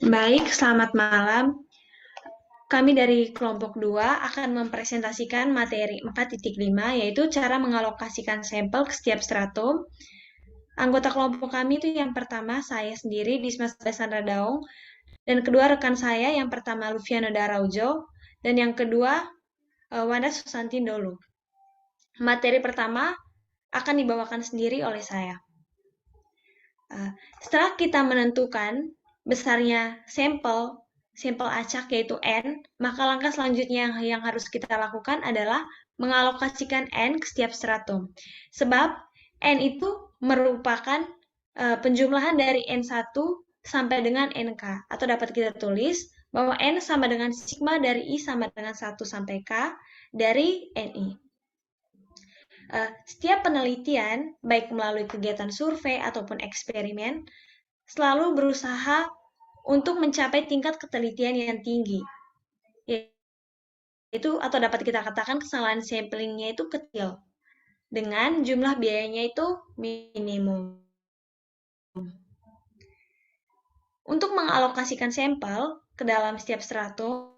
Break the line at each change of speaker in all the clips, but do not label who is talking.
Baik, selamat malam. Kami dari kelompok 2 akan mempresentasikan materi 4.5, yaitu cara mengalokasikan sampel ke setiap stratum. Anggota kelompok kami itu yang pertama, saya sendiri, Dismas Sandra Daung, dan kedua rekan saya, yang pertama Lufiano Daraujo, dan yang kedua Wanda Susanti Dolu. Materi pertama akan dibawakan sendiri oleh saya. Setelah kita menentukan besarnya sampel acak yaitu N, maka langkah selanjutnya yang harus kita lakukan adalah mengalokasikan N ke setiap stratum. Sebab N itu merupakan penjumlahan dari N1 sampai dengan NK, atau dapat kita tulis bahwa N sama dengan sigma dari I sama dengan 1 sampai K dari NI. Setiap penelitian, baik melalui kegiatan survei ataupun eksperimen, selalu berusaha untuk mencapai tingkat ketelitian yang tinggi. Yaitu, atau dapat kita katakan kesalahan samplingnya itu kecil, dengan jumlah biayanya itu minimum. Untuk mengalokasikan sampel ke dalam setiap stratum,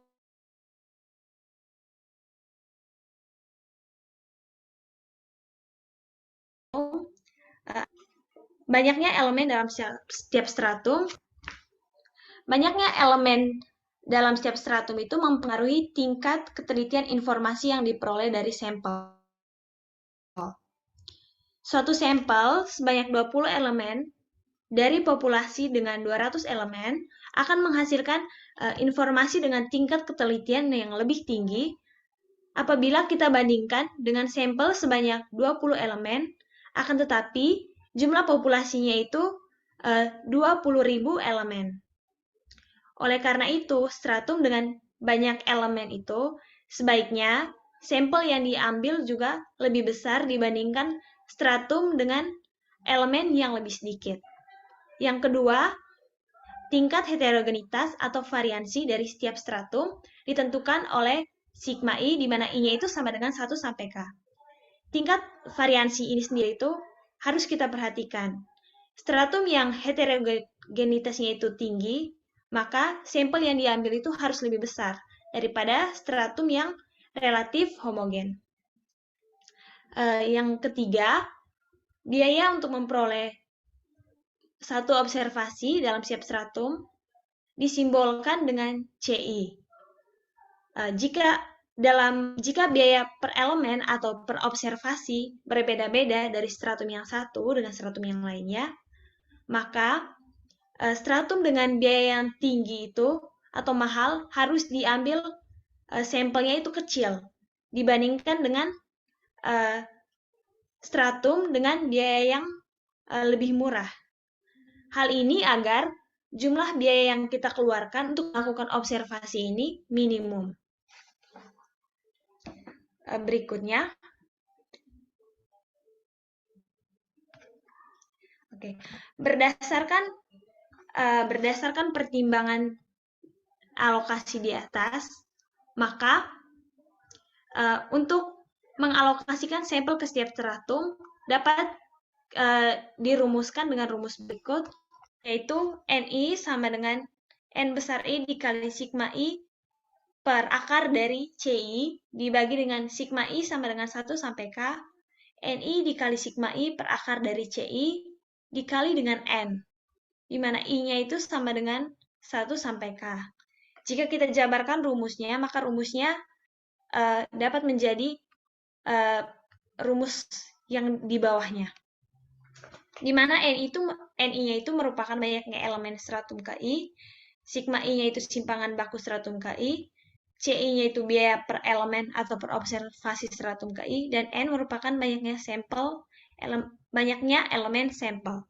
banyaknya elemen dalam setiap stratum, itu mempengaruhi tingkat ketelitian informasi yang diperoleh dari sampel. Suatu sampel sebanyak 20 elemen dari populasi dengan 200 elemen akan menghasilkan informasi dengan tingkat ketelitian yang lebih tinggi apabila kita bandingkan dengan sampel sebanyak 20 elemen, akan tetapi jumlah populasinya itu 20.000 elemen. Oleh karena itu, stratum dengan banyak elemen itu sebaiknya sampel yang diambil juga lebih besar dibandingkan stratum dengan elemen yang lebih sedikit. Yang kedua, tingkat heterogenitas atau variansi dari setiap stratum ditentukan oleh sigma I, di mana I-nya itu sama dengan 1 sampai K. Tingkat variansi ini sendiri itu harus kita perhatikan. Stratum yang heterogenitasnya itu tinggi, maka sampel yang diambil itu harus lebih besar daripada stratum yang relatif homogen. Yang ketiga, biaya untuk memperoleh satu observasi dalam setiap stratum disimbolkan dengan CI. Jika biaya per elemen atau per observasi berbeda-beda dari stratum yang satu dengan stratum yang lainnya, maka stratum dengan biaya yang tinggi itu atau mahal harus diambil sampelnya itu kecil dibandingkan dengan stratum dengan biaya yang lebih murah. Hal ini agar jumlah biaya yang kita keluarkan untuk melakukan observasi ini minimum. Berikutnya. Oke. Berdasarkan pertimbangan alokasi di atas, maka untuk mengalokasikan sampel ke setiap stratum dapat dirumuskan dengan rumus berikut, yaitu NI sama dengan N besar I dikali sigma I per akar dari CI dibagi dengan sigma I sama dengan 1 sampai K, NI dikali sigma I per akar dari CI dikali dengan N, di mana I-nya itu sama dengan 1 sampai K. Jika kita jabarkan rumusnya, maka rumusnya dapat menjadi rumus yang di bawahnya, di mana NI-nya itu merupakan banyaknya elemen stratum KI, sigma I-nya itu simpangan baku stratum KI, CI-nya itu biaya per elemen atau per observasi stratum KI, dan N merupakan banyaknya elemen sampel.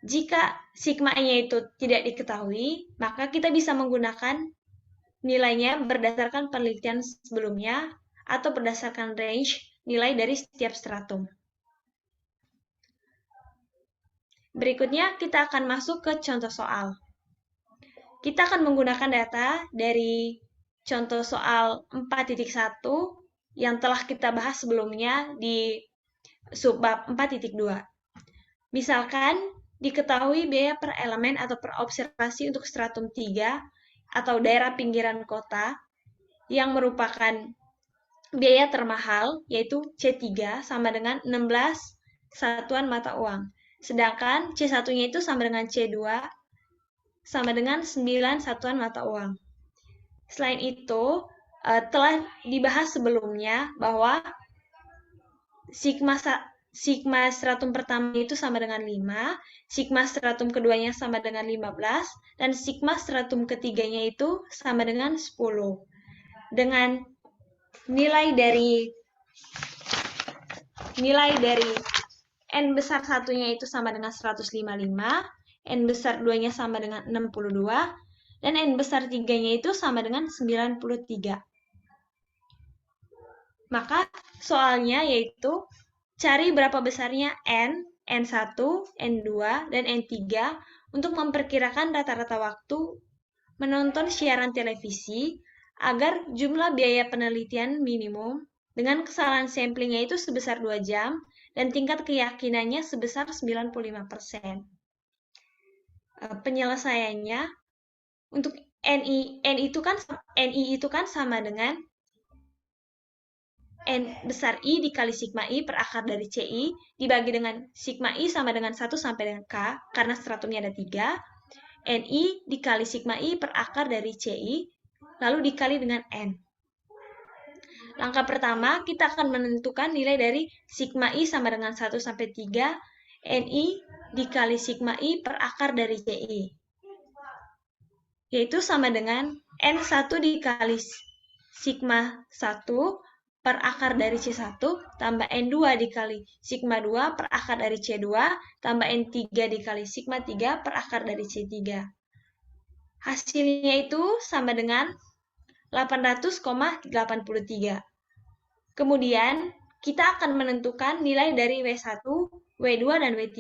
Jika sigma I-nya itu tidak diketahui, maka kita bisa menggunakan nilainya berdasarkan penelitian sebelumnya atau berdasarkan range nilai dari setiap stratum. Berikutnya, kita akan masuk ke contoh soal. Kita akan menggunakan data dari contoh soal 4.1 yang telah kita bahas sebelumnya di subbab 4.2. Misalkan diketahui biaya per elemen atau per observasi untuk stratum 3 atau daerah pinggiran kota yang merupakan biaya termahal, yaitu C3 sama dengan 16 satuan mata uang. Sedangkan C1-nya itu sama dengan C2 sama dengan 9 satuan mata uang. Selain itu, telah dibahas sebelumnya bahwa sigma stratum pertama itu sama dengan 5, sigma stratum keduanya sama dengan 15, dan sigma stratum ketiganya itu sama dengan 10. Dengan nilai dari N besar satunya itu sama dengan 155, N besar 2-nya sama dengan 62, dan N besar 3-nya itu sama dengan 93. Maka soalnya yaitu cari berapa besarnya N, N1, N2, dan N3 untuk memperkirakan rata-rata waktu menonton siaran televisi agar jumlah biaya penelitian minimum dengan kesalahan samplingnya itu sebesar 2 jam dan tingkat keyakinannya sebesar 95%. Penyelesaiannya untuk NI itu kan sama dengan N besar I dikali sigma I per akar dari CI dibagi dengan sigma I sama dengan 1 sampai dengan K karena stratumnya ada 3. NI dikali sigma I per akar dari CI lalu dikali dengan N. Langkah pertama, kita akan menentukan nilai dari sigma I sama dengan 1 sampai 3 NI dikali sigma I per akar dari CI. Yaitu sama dengan N1 dikali sigma 1 per akar dari C1 tambah N2 dikali sigma 2 per akar dari C2 tambah N3 dikali sigma 3 per akar dari C3. Hasilnya itu sama dengan 800,83. Kemudian, kita akan menentukan nilai dari W1, W2, dan W3,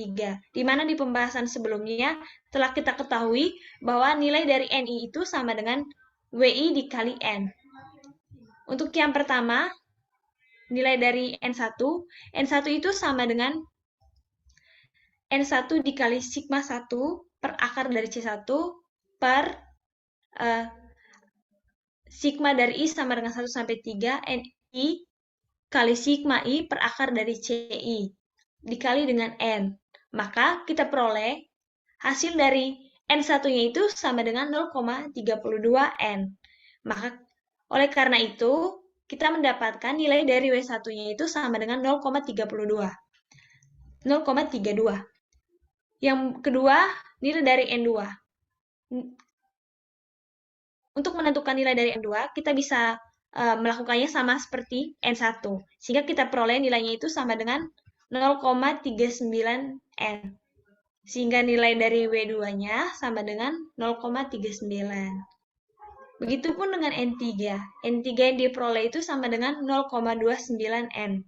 di mana di pembahasan sebelumnya telah kita ketahui bahwa nilai dari NI itu sama dengan WI dikali N. Untuk yang pertama, nilai dari N1 itu sama dengan N1 dikali sigma 1 per akar dari C1 per sigma dari I sama dengan 1 sampai 3 NI kali sigma I per akar dari CI dikali dengan N. Maka kita peroleh hasil dari N1-nya itu sama dengan 0,32 N. Maka oleh karena itu, kita mendapatkan nilai dari W1-nya itu sama dengan 0,32. Yang kedua, nilai dari N2. Untuk menentukan nilai dari N2, kita bisa melakukannya sama seperti N1. Sehingga kita peroleh nilainya itu sama dengan 0,39 N. Sehingga nilai dari W2-nya sama dengan 0,39. Begitupun dengan N3. N3 yang diperoleh itu sama dengan 0,29 N.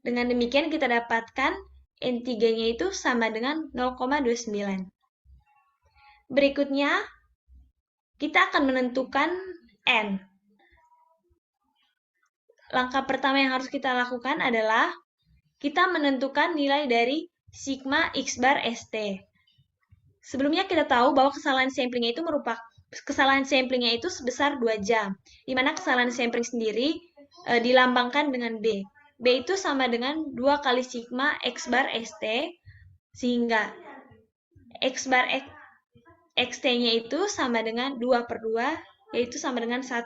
Dengan demikian kita dapatkan N3-nya itu sama dengan 0,29. Berikutnya, kita akan menentukan N. Langkah pertama yang harus kita lakukan adalah kita menentukan nilai dari sigma X bar ST. Sebelumnya kita tahu bahwa kesalahan samplingnya itu sebesar 2 jam, di mana kesalahan sampling sendiri dilambangkan dengan B. B itu sama dengan 2 kali sigma X bar ST, sehingga X bar XT-nya itu sama dengan 2 per 2, yaitu sama dengan 1.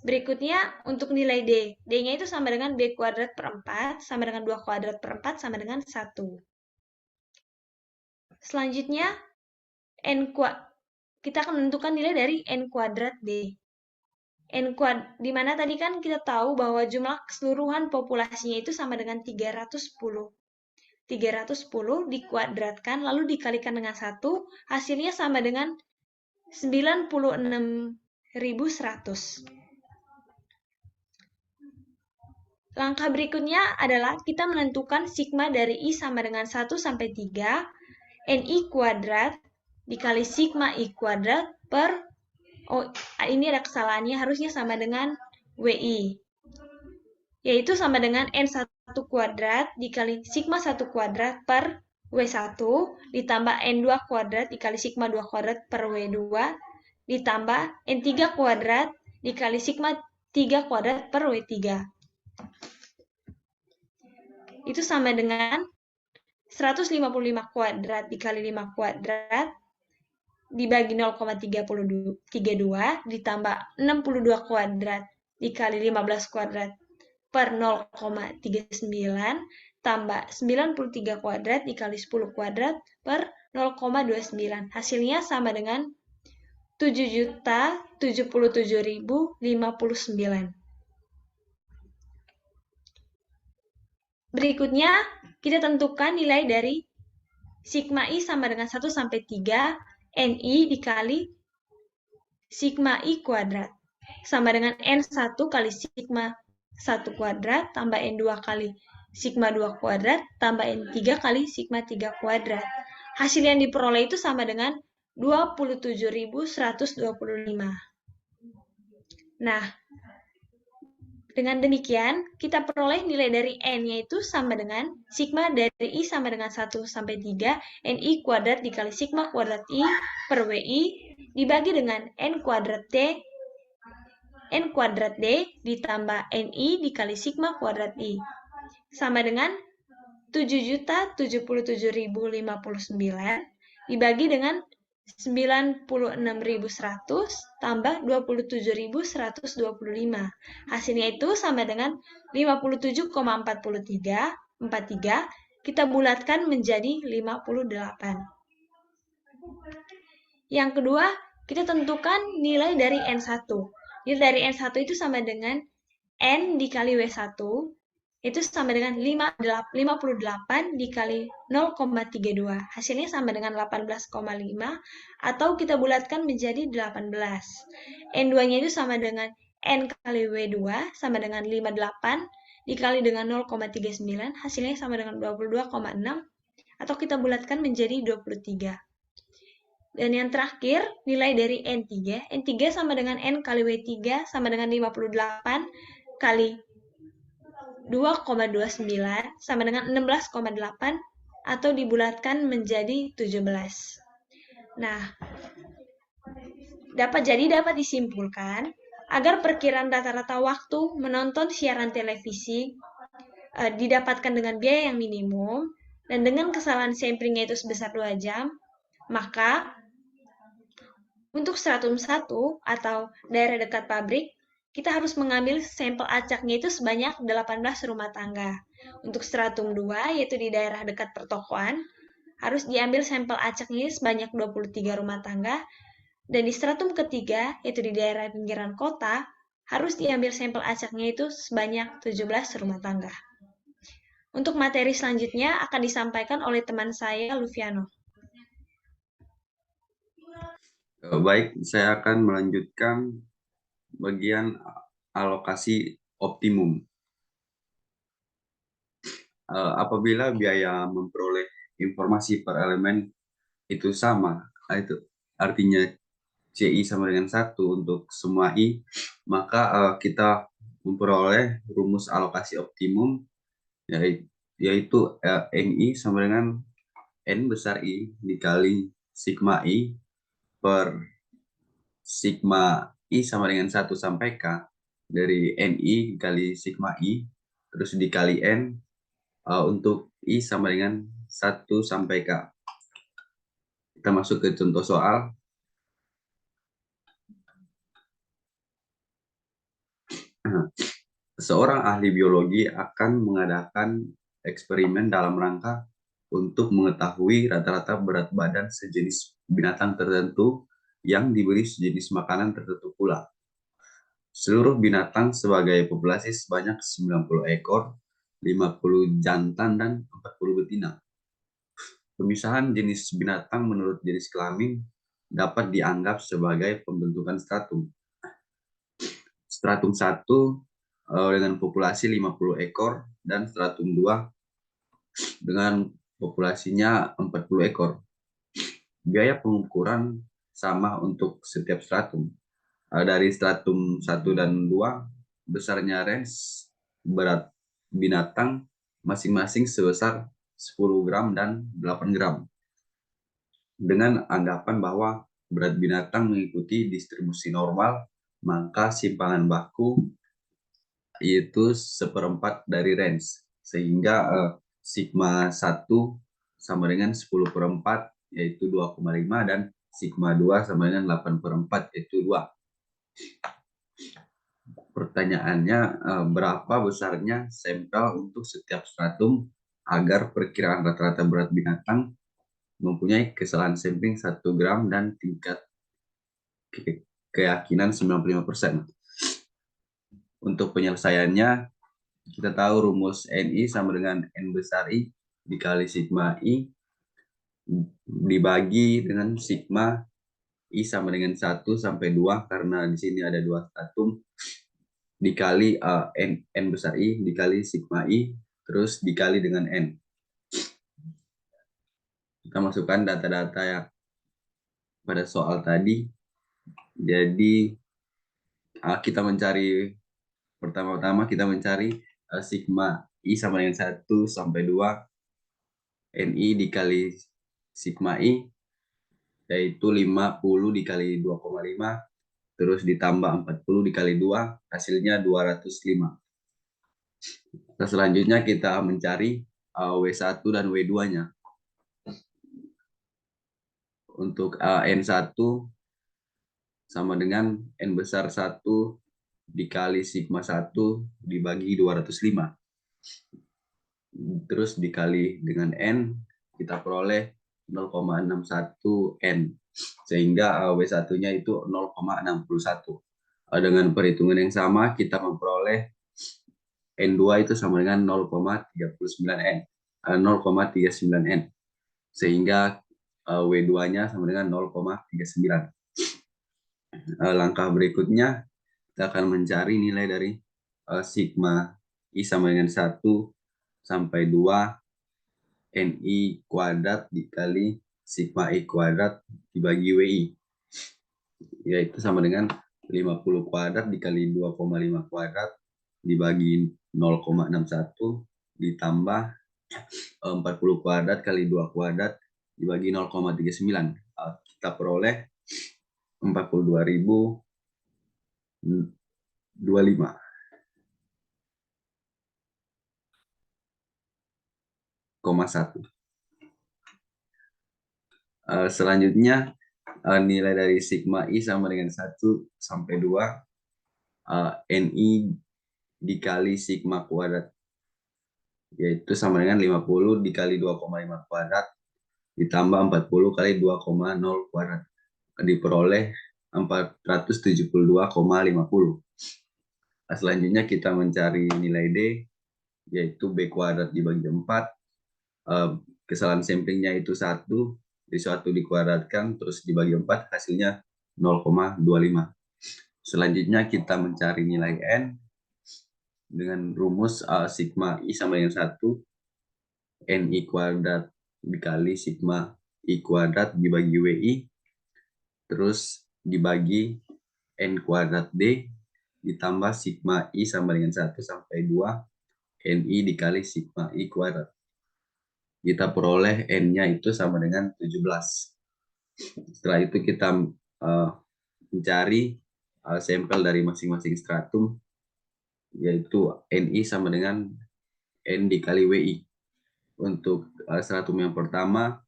Berikutnya, untuk nilai D. D-nya itu sama dengan B kuadrat per 4, sama dengan 2 kuadrat per 4, sama dengan 1. Selanjutnya, kita akan menentukan nilai dari N kuadrat D. Di mana tadi kan kita tahu bahwa jumlah keseluruhan populasinya itu sama dengan 310. 310 dikuadratkan, lalu dikalikan dengan 1, hasilnya sama dengan 96.100. Langkah berikutnya adalah kita menentukan sigma dari I sama dengan 1 sampai 3, NI kuadrat dikali sigma I kuadrat per, ini ada kesalahannya, harusnya sama dengan WI. yaitu sama dengan N1 kuadrat dikali sigma 1 kuadrat per W1 ditambah N2 kuadrat dikali sigma 2 kuadrat per W2 ditambah N3 kuadrat dikali sigma 3 kuadrat per W3. Itu sama dengan 155 kuadrat dikali 5 kuadrat dibagi 0,32 ditambah 62 kuadrat dikali 15 kuadrat per 0,39 tambah 93 kuadrat dikali 10 kuadrat per 0,29. Hasilnya sama dengan 7.077.059. Berikutnya, kita tentukan nilai dari sigma I sama dengan 1 sampai 3 NI dikali sigma I kuadrat. Sama dengan N1 kali sigma 1 kuadrat tambah N2 kali sigma 2 kuadrat tambah N3 kali sigma 3 kuadrat. Hasil yang diperoleh itu sama dengan 27.125. Nah, dengan demikian, kita peroleh nilai dari N yaitu sama dengan sigma dari I sama dengan 1 sampai 3 NI kuadrat dikali sigma kuadrat I per WI dibagi dengan N kuadrat D ditambah NI dikali sigma kuadrat I. Sama dengan 7.077.059 dibagi dengan 96.100 tambah 27.125. Hasilnya itu sama dengan 57,43. Kita bulatkan menjadi 58. Yang kedua, kita tentukan nilai dari N1. Nilai dari N1 itu sama dengan N dikali W1 itu sama dengan 58 dikali 0,32. Hasilnya sama dengan 18,5 atau kita bulatkan menjadi 18. N2-nya itu sama dengan N kali W2 sama dengan 58 dikali dengan 0,39. Hasilnya sama dengan 22,6 atau kita bulatkan menjadi 23. Dan yang terakhir, nilai dari N3. N3 sama dengan N kali W3 sama dengan 58 kali 2,29 sama dengan 16,8 atau dibulatkan menjadi 17. Nah, dapat disimpulkan agar perkiraan rata-rata waktu menonton siaran televisi didapatkan dengan biaya yang minimum dan dengan kesalahan samplingnya itu sebesar 2 jam, maka untuk stratum 1 atau daerah dekat pabrik, kita harus mengambil sampel acaknya itu sebanyak 18 rumah tangga. Untuk stratum 2, yaitu di daerah dekat pertokoan, harus diambil sampel acaknya sebanyak 23 rumah tangga. Dan di stratum ketiga, yaitu di daerah pinggiran kota, harus diambil sampel acaknya itu sebanyak 17 rumah tangga. Untuk materi selanjutnya akan disampaikan oleh teman saya, Lufiano.
Baik, saya akan melanjutkan bagian alokasi optimum. Apabila biaya memperoleh informasi per elemen itu sama, itu artinya CI sama dengan 1 untuk semua I, maka kita memperoleh rumus alokasi optimum, yaitu NI sama dengan N besar I dikali sigma I per sigma I sama dengan 1 sampai K dari NI kali sigma I terus dikali N untuk I sama dengan 1 sampai K. Kita masuk ke contoh soal. Seorang ahli biologi akan mengadakan eksperimen dalam rangka untuk mengetahui rata-rata berat badan sejenis binatang tertentu yang diberi sejenis makanan tertentu pula. Seluruh binatang sebagai populasi sebanyak 90 ekor, 50 jantan dan 40 betina. Pemisahan jenis binatang menurut jenis kelamin dapat dianggap sebagai pembentukan stratum. Stratum 1 dengan populasi 50 ekor dan stratum 2 dengan populasinya 40 ekor. Biaya pengukuran sama untuk setiap stratum. Dari stratum 1 dan 2 besarnya range berat binatang masing-masing sebesar 10 gram dan 8 gram. Dengan anggapan bahwa berat binatang mengikuti distribusi normal, maka simpangan baku itu seperempat dari range. Sehingga sigma 1 sama dengan 10/4, yaitu 2,5, dan sigma 2 sama dengan 8/4, yaitu 2. Pertanyaannya, berapa besarnya sampel untuk setiap stratum agar perkiraan rata-rata berat binatang mempunyai kesalahan sampling 1 gram dan tingkat keyakinan 95%. Untuk penyelesaiannya, kita tahu rumus NI sama dengan N besar I dikali sigma I dibagi dengan sigma I sama dengan 1 sampai 2, karena di sini ada 2 stratum, dikali N besar I dikali sigma I, terus dikali dengan N. Kita masukkan data-data yang pada soal tadi. Jadi kita mencari, pertama-tama kita mencari sigma I sama dengan 1 sampai 2 NI dikali sigma I, yaitu 50 dikali 2,5, terus ditambah 40 dikali 2, hasilnya 205. Nah, selanjutnya kita mencari W1 dan W2-nya. Untuk N1 sama dengan N besar 1 dikali sigma 1 dibagi 205. Terus dikali dengan N, kita peroleh 0,61 N. Sehingga W1-nya itu 0,61. Dengan perhitungan yang sama, kita memperoleh N2 itu sama dengan 0,39 N. 0,39 N. Sehingga W2-nya sama dengan 0,39. Langkah berikutnya, kita akan mencari nilai dari sigma I sama dengan 1 sampai 2 NI kuadrat dikali sigma I kuadrat dibagi WI. Yaitu sama dengan 50 kuadrat dikali 2,5 kuadrat dibagi 0,61 ditambah 40 kuadrat kali 2 kuadrat dibagi 0,39. Kita peroleh 42.025,1. Selanjutnya nilai dari sigma I sama dengan 1 sampai 2 NI dikali sigma kuadrat, yaitu sama dengan 50 dikali 2,5 kuadrat ditambah 40 kali 2,0 kuadrat, diperoleh 472,50. Selanjutnya kita mencari nilai D, yaitu B kuadrat dibagi 4. Kesalahan samplingnya itu 1, jadi 1 dikuadratkan terus dibagi 4, hasilnya 0,25. Selanjutnya kita mencari nilai N dengan rumus sigma I sama dengan 1 NI kuadrat dikali sigma I kuadrat dibagi WI, terus dibagi N kuadrat D ditambah sigma I sama dengan 1 sampai 2 NI dikali sigma I kuadrat. Kita peroleh N-nya itu sama dengan 17. Setelah itu kita mencari sampel dari masing-masing stratum, yaitu NI sama dengan N dikali WI. Untuk stratum yang pertama,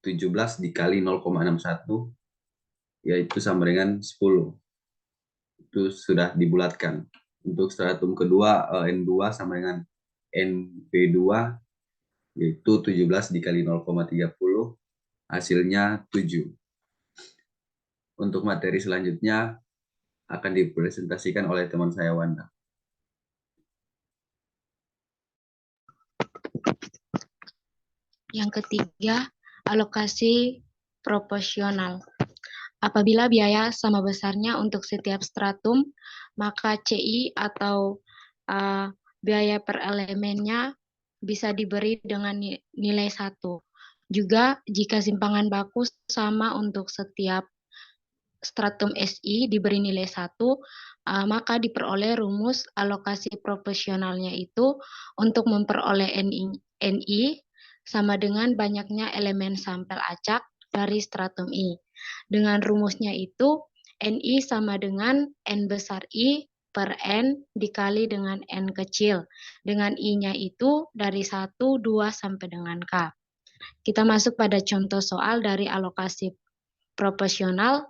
17 dikali 0,61, yaitu sama dengan 10. Itu sudah dibulatkan. Untuk stratum kedua, N2 sama dengan NP2, yaitu 17 dikali 0,30, hasilnya 7. Untuk materi selanjutnya akan dipresentasikan oleh teman saya, Wanda.
Yang ketiga, alokasi proporsional. Apabila biaya sama besarnya untuk setiap stratum, maka CI atau biaya per elemennya bisa diberi dengan nilai 1. Juga jika simpangan baku sama untuk setiap stratum SI diberi nilai 1, maka diperoleh rumus alokasi proporsionalnya itu untuk memperoleh NI sama dengan banyaknya elemen sampel acak dari stratum I. Dengan rumusnya itu NI sama dengan N besar I per N dikali dengan N kecil. Dengan I-nya itu dari 1, 2, sampai dengan K. Kita masuk pada contoh soal dari alokasi proporsional.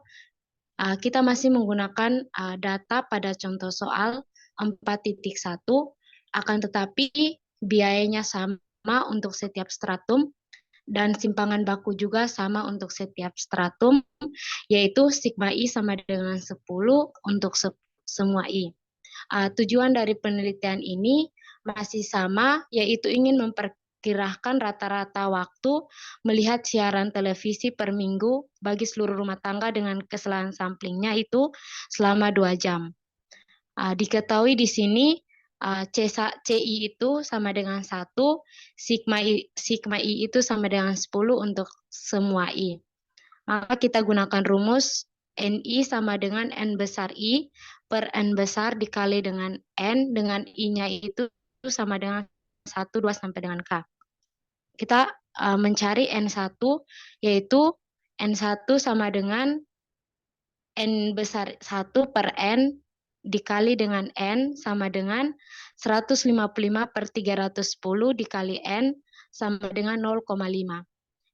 Kita masih menggunakan data pada contoh soal 4.1, akan tetapi biayanya sama untuk setiap stratum dan simpangan baku juga sama untuk setiap stratum, yaitu sigma I sama dengan 10 untuk semua I. Tujuan dari penelitian ini masih sama, yaitu ingin memperkirakan rata-rata waktu melihat siaran televisi per minggu bagi seluruh rumah tangga dengan kesalahan samplingnya itu selama 2 jam. Diketahui di sini CI itu sama dengan 1, sigma I itu sama dengan 10 untuk semua I. Maka kita gunakan rumus NI sama dengan N besar I per N besar dikali dengan N, dengan I-nya itu sama dengan 1, 2, sampai dengan K. Kita mencari N1, yaitu N1 sama dengan N besar 1 per N dikali dengan N sama dengan 155 per 310 dikali N sama dengan 0,5.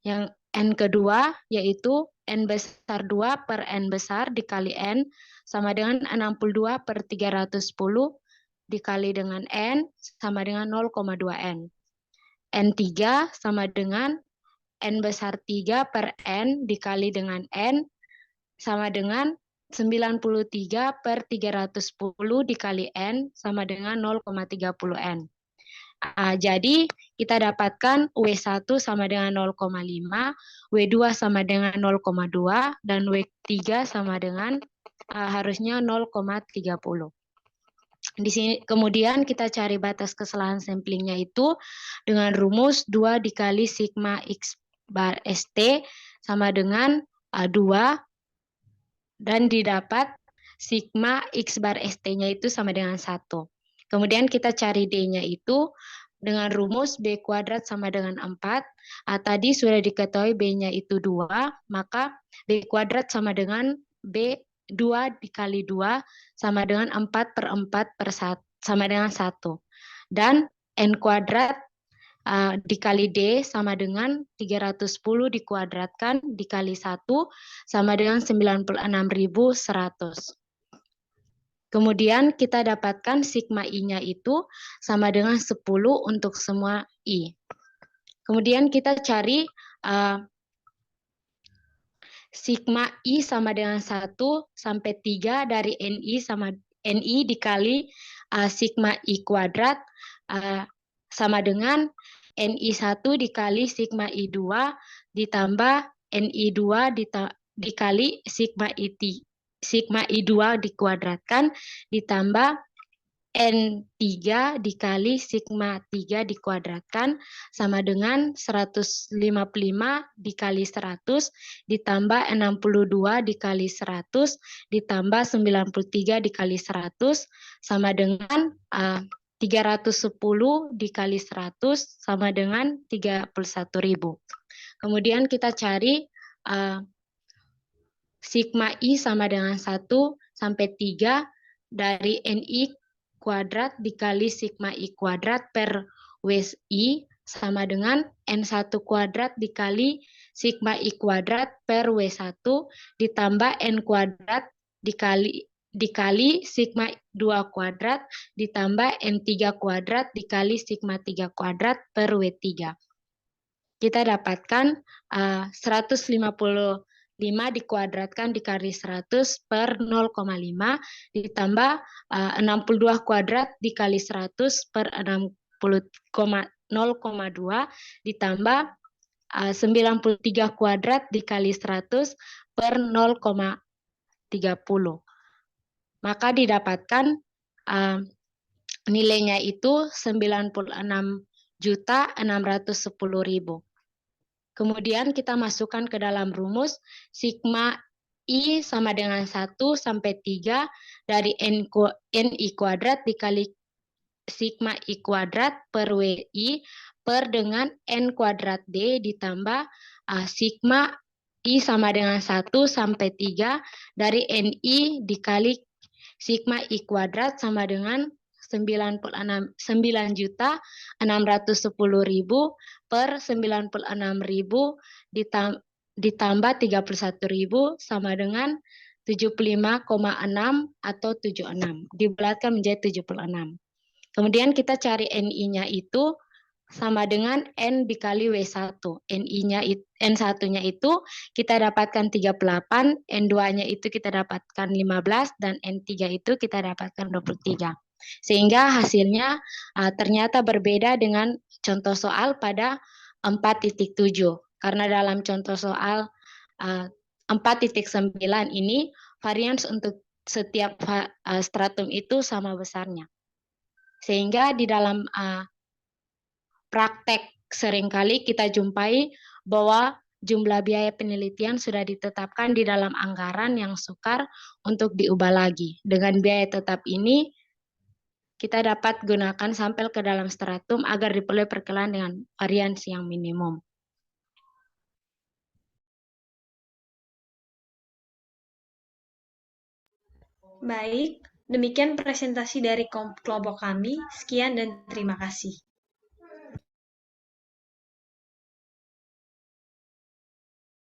Yang N kedua yaitu N besar 2 per N besar dikali N sama dengan 62 per 310 dikali dengan N sama dengan 0,2 N. N3 sama dengan N besar 3 per N dikali dengan N sama dengan 93 per 310 dikali N sama dengan 0,30 N. Jadi kita dapatkan W1 sama dengan 0,5, W2 sama dengan 0,2, dan W3 sama dengan harusnya 0,30. Di sini kemudian kita cari batas kesalahan samplingnya itu dengan rumus 2 dikali sigma X bar ST sama dengan 2, dan didapat sigma X bar ST-nya itu sama dengan 1. Kemudian kita cari D-nya itu dengan rumus B kuadrat sama dengan 4. Tadi sudah diketahui B-nya itu 2, maka B kuadrat sama dengan B 2 dikali 2 sama dengan 4 per 4 per 1, sama dengan 1. Dan N kuadrat dikali D sama dengan 310 dikuadratkan dikali 1 sama dengan 96.100. Kemudian kita dapatkan sigma I-nya itu sama dengan 10 untuk semua I. Kemudian kita cari sigma I sama dengan 1 sampai 3 dari NI dikali sigma I kuadrat sama dengan NI1 dikali sigma I2 ditambah NI2 dikali sigma I2 dikuadratkan ditambah N3 dikali sigma 3 dikuadratkan sama dengan 155 dikali 100 ditambah 62 dikali 100 ditambah 93 dikali 100 sama dengan 310 dikali 100 sama dengan 31.000. Kemudian kita cari sigma I sama dengan 1 sampai 3 dari NI kuadrat dikali sigma I kuadrat per WI sama dengan N1 kuadrat dikali sigma I kuadrat per W1 ditambah N kuadrat dikali sigma 2 kuadrat ditambah N3 kuadrat dikali sigma 3 kuadrat per W3. Kita dapatkan 155 dikuadratkan dikali 100 per 0,5 ditambah 62 kuadrat dikali 100 per 0,2 ditambah 93 kuadrat dikali 100 per 0,30. Maka didapatkan nilainya itu 96.610.000. Kemudian kita masukkan ke dalam rumus sigma I sama dengan 1 sampai 3 dari NI kuadrat dikali sigma I kuadrat per WI per dengan N kuadrat D ditambah sigma I sama dengan 1 sampai 3 dari NI dikali sigma I kuadrat sama dengan 9.610.000 per 96.000 ditambah 31.000 sama dengan 75,6 atau 76. Dibulatkan menjadi 76. Kemudian kita cari NI-nya itu sama dengan N dikali W1. N1-nya itu kita dapatkan 38, N2-nya itu kita dapatkan 15, dan N3 itu kita dapatkan 23. Sehingga hasilnya ternyata berbeda dengan contoh soal pada 4.7. Karena dalam contoh soal 4.9 ini, varians untuk setiap stratum itu sama besarnya. Sehingga di dalam praktek seringkali kita jumpai bahwa jumlah biaya penelitian sudah ditetapkan di dalam anggaran yang sukar untuk diubah lagi. Dengan biaya tetap ini, kita dapat gunakan sampel ke dalam stratum agar diperoleh perkiraan dengan varians yang minimum.
Baik, demikian presentasi dari kelompok kami. Sekian dan terima kasih.